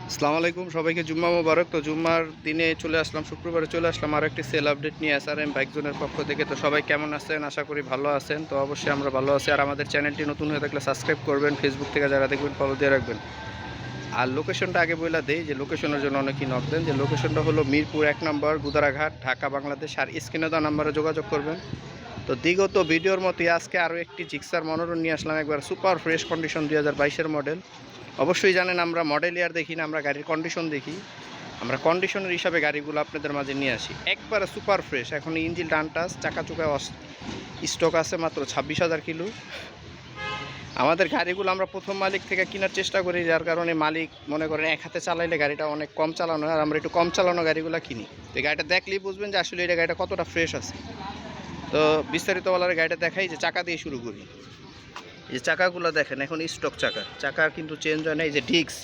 আসসালামু আলাইকুম, সবাইকে জুম্মা মোবারক। তো জুম্মার দিনে চলে আসলাম, শুক্রবারে চলে আসলাম আর একটি সেল আপডেট নিয়ে SRM বাইক জোনের পক্ষ থেকে। তো সবাই কেমন আছেন? আশা করি ভালো আছেন। তো অবশ্যই আমরা ভালো আছি। আর আমাদের চ্যানেলটি নতুন হয়ে থাকলে সাবস্ক্রাইব করবেন, ফেসবুক থেকে যারা দেখবেন ফলো দিয়ে রাখবেন। আর লোকেশনটা আগে বইলা দেই, যে লোকেশনের জন্য অনেকেই নক দেন, যে লোকেশনটা হলো মিরপুর 1 নম্বর, গুদারাঘাট, ঢাকা, বাংলাদেশ। আর স্ক্রিনে দেওয়া নাম্বারে যোগাযোগ করবেন। তো বিগত ভিডিওর মতোই আজকে আরও একটি জিক্সার মনোরম নিয়ে আসলাম, একবার সুপার ফ্রেশ কন্ডিশন 2022-এর মডেল। অবশ্যই জানেন আমরা মডেল ইয়ার দেখি না, আমরা গাড়ির কন্ডিশন দেখি। আমরা কন্ডিশনের হিসাবে গাড়িগুলো আপনাদের মাঝে নিয়ে আসি, একবারে সুপার ফ্রেশ। এখন ইঞ্জিন টানটাস, চাকা চুকা স্টক আছে মাত্র 26,000 কিলো। আমাদের গাড়িগুলো আমরা প্রথম মালিক থেকে কেনার চেষ্টা করি, যার কারণে মালিক মনে করেন এক হাতে চালাইলে গাড়িটা অনেক কম চালানো হয়, আর আমরা একটু কম চালানো গাড়িগুলো কিনি। তো গাড়িটা দেখলেই বুঝবেন যে আসলে এটা গাড়িটা কতটা ফ্রেশ আছে। তো বিস্তারিত বলার গাড়িটা দেখাই, যে চাকা দিয়ে শুরু করি। এই যে চাকাগুলো দেখেন, এখন স্টক চাকা কিন্তু চেঞ্জ হয় না। এই যে ডিস্ক,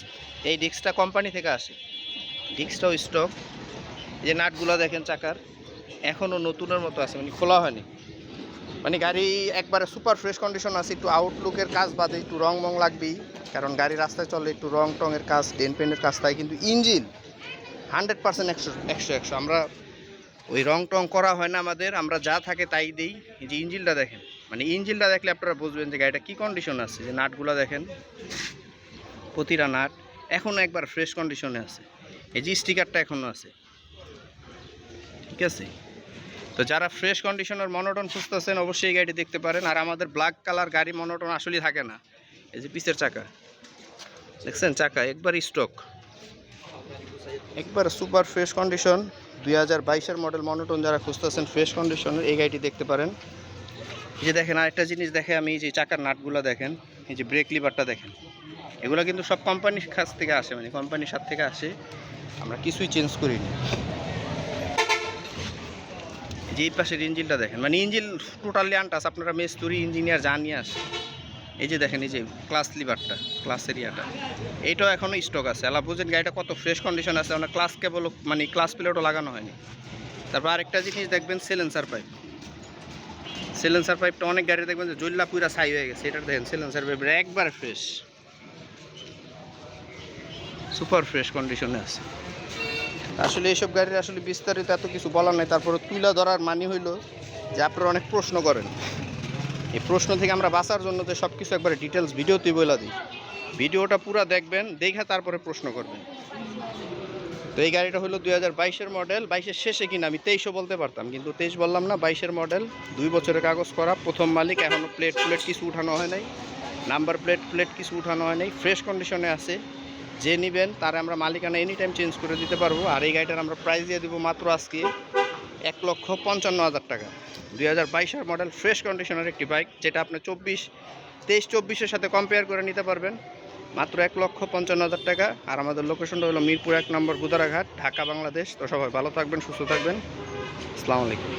এই ডিস্কটা কোম্পানি থেকে আসে, ডিস্কটাও স্টক। এই যে নাটগুলো দেখেন চাকার, এখনও নতুনের মতো আছে, মানে খোলা হয়নি। মানে গাড়ি একবারে সুপার ফ্রেশ কন্ডিশন আছে। একটু আউটলুকের কাজ বাদে একটু রং মং লাগবেই, কারণ গাড়ি রাস্তায় চলে একটু রং টঙের কাজ, ডেন পেন্টের কাজ থাকে। কিন্তু ইঞ্জিন 100% 100 আমরা ওই রং টং করা হয় না আমাদের, আমরা যা থাকে তাই দিই। এই যে ইঞ্জিনটা দেখেন, মানে ইঞ্জিনটা দেখলে আপনারা বুঝবেন যে গাড়িটা কী কন্ডিশন আছে। যে নাটগুলো দেখেন, প্রতিটা নাট এখনও একবার ফ্রেশ কন্ডিশনে আছে। এই যে স্টিকারটা এখনও আছে, ঠিক আছে। তো যারা ফ্রেশ কন্ডিশনের মনোটন খুঁজতেছেন অবশ্যই এই গাড়িটি দেখতে পারেন। আর আমাদের ব্ল্যাক কালার গাড়ি মনোটন আসলেই থাকে না। এই যে পিসের চাকা দেখছেন, চাকা একবার স্টক, একবার সুপার ফ্রেশ কন্ডিশন 2022-এর মডেল মনোটন। যারা খুঁজতেছেন ফ্রেশ কন্ডিশনের, এই গাড়িটি দেখতে পারেন। এই যে দেখেন, আরেকটা জিনিস দেখে আমি, যে চাকার নাটগুলো দেখেন, এই যে ব্রেক লিভারটা দেখেন, এগুলো কিন্তু সব কোম্পানির কাছ থেকে আসে, মানে কোম্পানির সাথে থেকে আসে, আমরা কিছুই চেঞ্জ করিনি। যে এই পাশের ইঞ্জিনটা দেখেন, মানে ইঞ্জিন টোটালি আনটাস, আপনারা মেস্তুরি ইঞ্জিনিয়ার জানিয়ে আসে। এই যে দেখেন, এই যে ক্লাস লিভারটা, ক্লাস এরিয়াটা, এইটাও এখনও স্টক আছে। আলা বুঝেন গাড়িটা কত ফ্রেশ কন্ডিশন আছে। আমরা ক্লাস কেবল, মানে ক্লাস প্লেটও লাগানো হয়নি। তারপর আরেকটা জিনিস দেখবেন, সিলেন্সার পাইপটা অনেক গাড়ি দেখবেন যে জল্লা পুরা ছাই হয়ে গেছে। এটা দেখেন, সিলেন্সার পাইপ একবার ফ্রেশ, সুপার ফ্রেশ কন্ডিশনে আছে। আসলে এইসব গাড়ির আসলে বিস্তারিত এত কিছু বলার নাই। তারপরে তুলে ধরার মানে হইলো যে আপনারা অনেক প্রশ্ন করেন, এই প্রশ্ন থেকে আমরা বাঁচার জন্য তো সব কিছু একবারে ডিটেলস ভিডিওতেই বলে দিই। ভিডিওটা পুরো দেখবেন, দেখে তারপরে প্রশ্ন করবেন। তো এই গাড়িটা হলো 2022-এর মডেল। 22-এর শেষে কিনা, আমি 23-ও বলতে পারতাম, কিন্তু 23 বললাম না। 22-এর মডেল, 2 বছরের কাগজ করা, প্রথম মালিক। এখনও প্লেট কিছু উঠানো হয় নাই, নাম্বার প্লেট কিছু উঠানো হয় নাই, ফ্রেশ কন্ডিশনে আছে। যে নেবেন তারা আমরা মালিকানা এনি টাইম চেঞ্জ করে দিতে পারবো। আর এই গাড়িটার আমরা প্রাইস দিয়ে দেবো মাত্র আজকে 1,55,000 টাকা। 2022-এর মডেল ফ্রেশ কন্ডিশনের একটি বাইক, যেটা আপনি 23-24-এর সাথে কম্পেয়ার করে নিতে পারবেন মাত্র 1,55,000 টাকা। আর আমাদের লোকেশনটা হলো মিরপুর 1 নম্বর, গুদারাঘাট, ঢাকা, বাংলাদেশ। তো সবাই ভালো থাকবেন, সুস্থ থাকবেন। আসসালামু আলাইকুম।